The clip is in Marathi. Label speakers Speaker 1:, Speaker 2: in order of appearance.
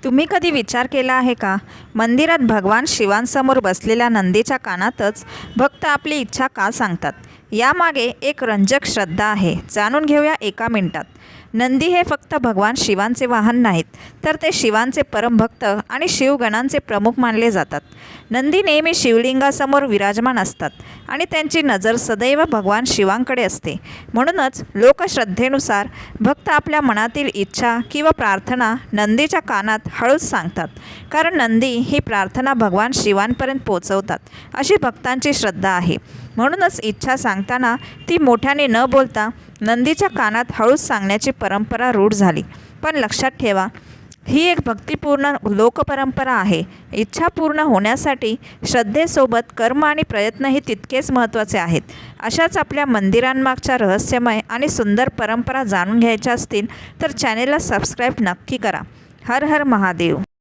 Speaker 1: तुम्ही कधी विचार केला आहे का? मंदिरात भगवान शिवांसमोर बसलेल्या नंदीच्या कानातच भक्त आपली इच्छा का सांगतात? यामागे एक रंजक श्रद्धा आहे. जाणून घेऊया एका मिनिटात. नंदी हे फक्त भगवान शिवांचे वाहन नाहीत, तर ते शिवांचे परमभक्त आणि शिवगणांचे प्रमुख मानले जातात. नंदी नेहमी शिवलिंगासमोर विराजमान असतात आणि त्यांची नजर सदैव भगवान शिवांकडे असते. म्हणूनच लोकश्रद्धेनुसार भक्त आपल्या मनातील इच्छा किंवा प्रार्थना नंदीच्या कानात हळूच सांगतात, कारण नंदी ही प्रार्थना भगवान शिवांपर्यंत पोहोचवतात, अशी भक्तांची श्रद्धा आहे. म्हणूनच इच्छा सांगताना ती मोठ्याने न बोलता नंदीच्या कानात हळूच सांगण्याची परंपरा रूढ झाली. पण लक्षात ठेवा, ही एक भक्तिपूर्ण लोकपरंपरा आहे. इच्छा पूर्ण होण्यासाठी श्रद्धेसोबत कर्म आणि प्रयत्नही तितकेच महत्त्वाचे आहेत. अशाच आपल्या मंदिरांमागच्या रहस्यमय आणि सुंदर परंपरा जाणून घ्यायच्या असतील तर चॅनेलला सबस्क्राईब नक्की करा. हर हर महादेव.